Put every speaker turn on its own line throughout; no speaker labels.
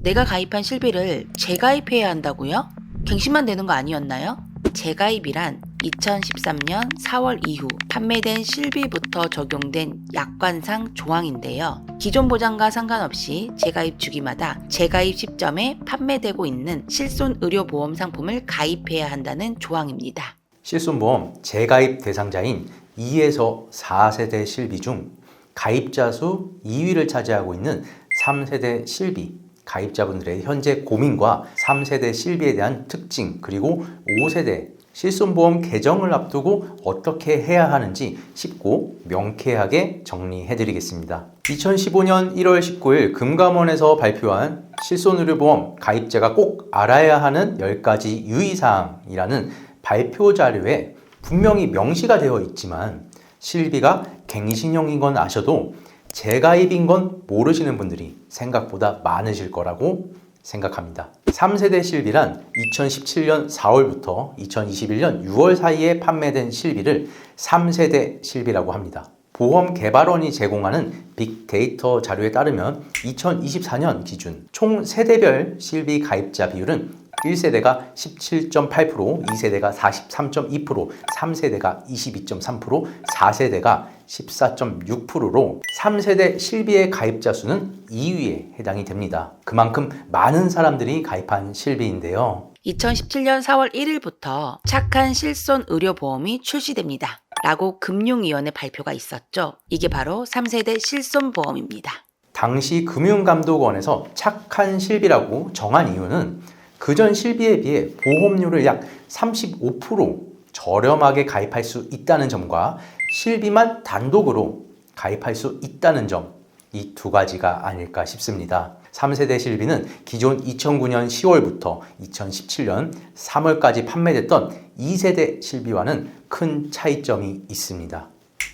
내가 가입한 실비를 재가입해야 한다고요? 갱신만 되는 거 아니었나요? 재가입이란 2013년 4월 이후 판매된 실비부터 적용된 약관상 조항인데요. 기존 보장과 상관없이 재가입 주기마다 재가입 시점에 판매되고 있는 실손의료보험 상품을 가입해야 한다는 조항입니다.
실손보험 재가입 대상자인 2에서 4세대 실비 중 가입자 수 2위를 차지하고 있는 3세대 실비, 가입자분들의 현재 고민과 3세대 실비에 대한 특징, 그리고 5세대 실손보험 개정을 앞두고 어떻게 해야 하는지 쉽고 명쾌하게 정리해드리겠습니다. 2015년 1월 19일 금감원에서 발표한 실손의료보험 가입자가 꼭 알아야 하는 10가지 유의사항이라는 발표 자료에 분명히 명시가 되어 있지만 실비가 갱신형인 건 아셔도 재가입인 건 모르시는 분들이 생각보다 많으실 거라고 생각합니다. 3세대 실비란 2017년 4월부터 2021년 6월 사이에 판매된 실비를 3세대 실비라고 합니다. 보험개발원이 제공하는 빅데이터 자료에 따르면 2024년 기준 총 세대별 실비 가입자 비율은 1세대가 17.8%, 2세대가 43.2%, 3세대가 22.3%, 4세대가 14.6%로 3세대 실비의 가입자 수는 2위에 해당이 됩니다. 그만큼 많은 사람들이 가입한 실비인데요.
2017년 4월 1일부터 착한 실손의료보험이 출시됩니다. 라고 금융위원회 발표가 있었죠. 이게 바로 3세대 실손보험입니다.
당시 금융감독원에서 착한 실비라고 정한 이유는 그전 실비에 비해 보험료를 약 35% 저렴하게 가입할 수 있다는 점과 실비만 단독으로 가입할 수 있다는 점, 이 두 가지가 아닐까 싶습니다. 3세대 실비는 기존 2009년 10월부터 2017년 3월까지 판매됐던 2세대 실비와는 큰 차이점이 있습니다.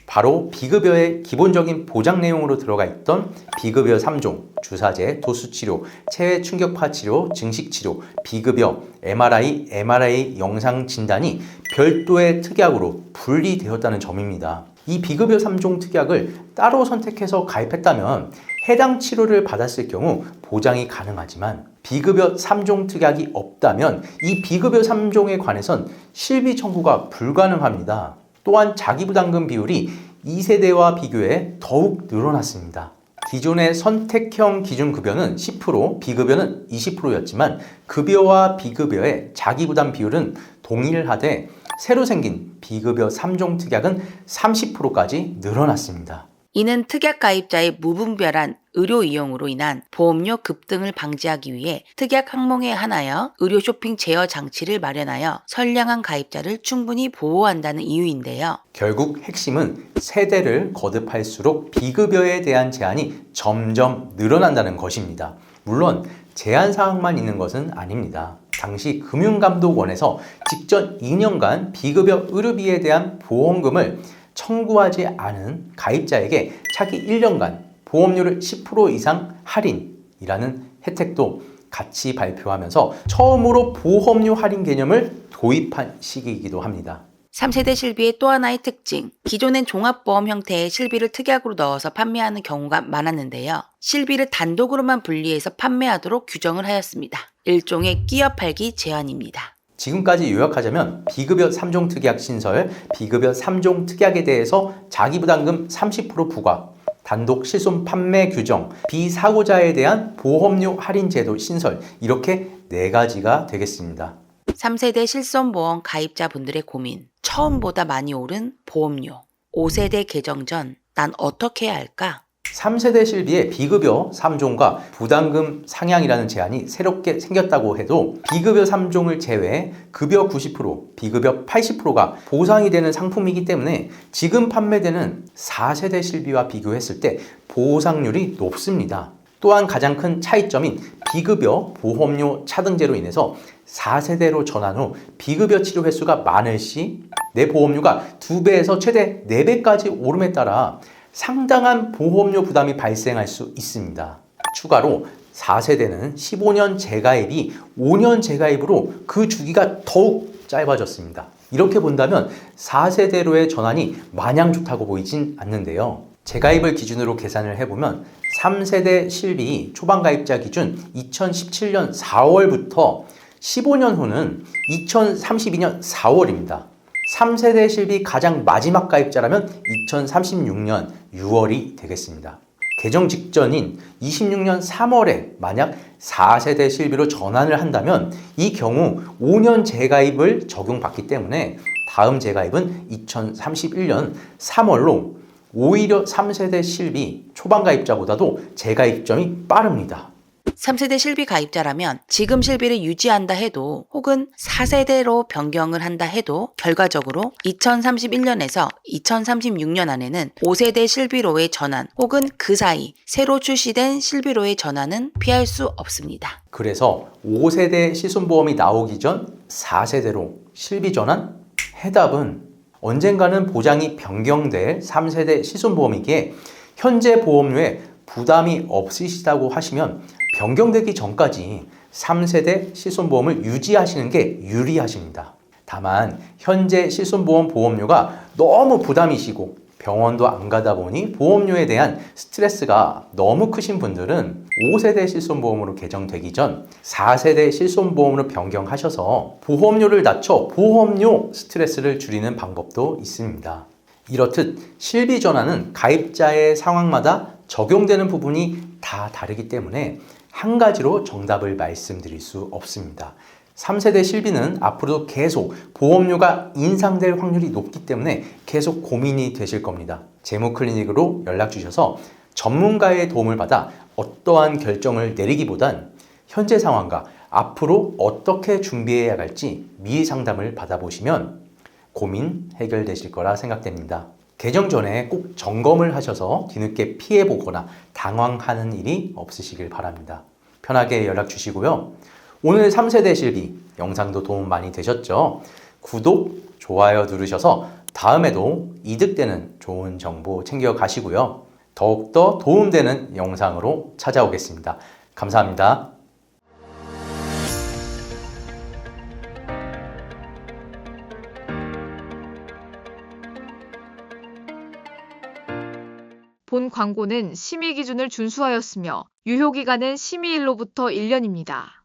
바로 비급여의 기본적인 보장 내용으로 들어가 있던 비급여 3종, 주사제, 도수치료, 체외 충격파 치료, 증식치료, 비급여, MRI 영상 진단이 별도의 특약으로 분리되었다는 점입니다. 이 비급여 3종 특약을 따로 선택해서 가입했다면 해당 치료를 받았을 경우 보장이 가능하지만 비급여 3종 특약이 없다면 이 비급여 3종에 관해선 실비 청구가 불가능합니다. 또한 자기부담금 비율이 2세대와 비교해 더욱 늘어났습니다. 기존의 선택형 기준급여는 10%, 비급여는 20%였지만 급여와 비급여의 자기부담 비율은 동일하되 새로 생긴 비급여 3종 특약은 30%까지 늘어났습니다.
이는 특약 가입자의 무분별한 의료 이용으로 인한 보험료 급등을 방지하기 위해 특약 항목에 한하여 의료 쇼핑 제어 장치를 마련하여 선량한 가입자를 충분히 보호한다는 이유인데요.
결국 핵심은 세대를 거듭할수록 비급여에 대한 제한이 점점 늘어난다는 것입니다. 물론 제한 사항만 있는 것은 아닙니다. 당시 금융감독원에서 직전 2년간 비급여 의료비에 대한 보험금을 청구하지 않은 가입자에게 차기 1년간 보험료를 10% 이상 할인이라는 혜택도 같이 발표하면서 처음으로 보험료 할인 개념을 도입한 시기이기도 합니다.
3세대 실비의 또 하나의 특징, 기존엔 종합보험 형태의 실비를 특약으로 넣어서 판매하는 경우가 많았는데요. 실비를 단독으로만 분리해서 판매하도록 규정을 하였습니다. 일종의 끼어 팔기 제한입니다.
지금까지 요약하자면 비급여 3종 특약 신설, 비급여 3종 특약에 대해서 자기부담금 30% 부과, 단독 실손 판매 규정, 비사고자에 대한 보험료 할인 제도 신설, 이렇게 4가지가 되겠습니다.
3세대 실손보험 가입자분들의 고민, 처음보다 많이 오른 보험료, 5세대 개정 전 난 어떻게 해야 할까?
3세대 실비의 비급여 3종과 부담금 상향이라는 제한이 새롭게 생겼다고 해도 비급여 3종을 제외해 급여 90%, 비급여 80%가 보상이 되는 상품이기 때문에 지금 판매되는 4세대 실비와 비교했을 때 보상률이 높습니다. 또한 가장 큰 차이점인 비급여 보험료 차등제로 인해서 4세대로 전환 후 비급여 치료 횟수가 많을 시 내 보험료가 2배에서 최대 4배까지 오름에 따라 상당한 보험료 부담이 발생할 수 있습니다. 추가로 4세대는 15년 재가입이 5년 재가입으로 그 주기가 더욱 짧아졌습니다. 이렇게 본다면 4세대로의 전환이 마냥 좋다고 보이진 않는데요. 재가입을 기준으로 계산을 해보면 3세대 실비 초반 가입자 기준 2017년 4월부터 15년 후는 2032년 4월입니다. 3세대 실비 가장 마지막 가입자라면 2036년 6월이 되겠습니다. 개정 직전인 26년 3월에 만약 4세대 실비로 전환을 한다면 이 경우 5년 재가입을 적용받기 때문에 다음 재가입은 2031년 3월로 오히려 3세대 실비 초반 가입자보다도 재가입점이 빠릅니다.
3세대 실비 가입자라면 지금 실비를 유지한다 해도 혹은 4세대로 변경을 한다 해도 결과적으로 2031년에서 2036년 안에는 5세대 실비로의 전환 혹은 그 사이 새로 출시된 실비로의 전환은 피할 수 없습니다.
그래서 5세대 시손보험이 나오기 전 4세대로 실비 전환? 해답은 언젠가는 보장이 변경될 3세대 시손보험이기에 현재 보험료에 부담이 없으시다고 하시면 변경되기 전까지 3세대 실손보험을 유지하시는 게 유리하십니다. 다만 현재 실손보험 보험료가 너무 부담이시고 병원도 안 가다 보니 보험료에 대한 스트레스가 너무 크신 분들은 5세대 실손보험으로 개정되기 전 4세대 실손보험으로 변경하셔서 보험료를 낮춰 보험료 스트레스를 줄이는 방법도 있습니다. 이렇듯 실비 전환은 가입자의 상황마다 적용되는 부분이 다 다르기 때문에 한 가지로 정답을 말씀드릴 수 없습니다. 3세대 실비는 앞으로도 계속 보험료가 인상될 확률이 높기 때문에 계속 고민이 되실 겁니다. 재무클리닉으로 연락 주셔서 전문가의 도움을 받아 어떠한 결정을 내리기보단 현재 상황과 앞으로 어떻게 준비해야 할지 미리 상담을 받아보시면 고민 해결되실 거라 생각됩니다. 개정 전에 꼭 점검을 하셔서 뒤늦게 피해보거나 당황하는 일이 없으시길 바랍니다. 편하게 연락 주시고요. 오늘 3세대 실비 영상도 도움 많이 되셨죠? 구독, 좋아요 누르셔서 다음에도 이득되는 좋은 정보 챙겨 가시고요. 더욱더 도움되는 영상으로 찾아오겠습니다. 감사합니다.
본 광고는 심의 기준을 준수하였으며 유효기간은 심의일로부터 1년입니다.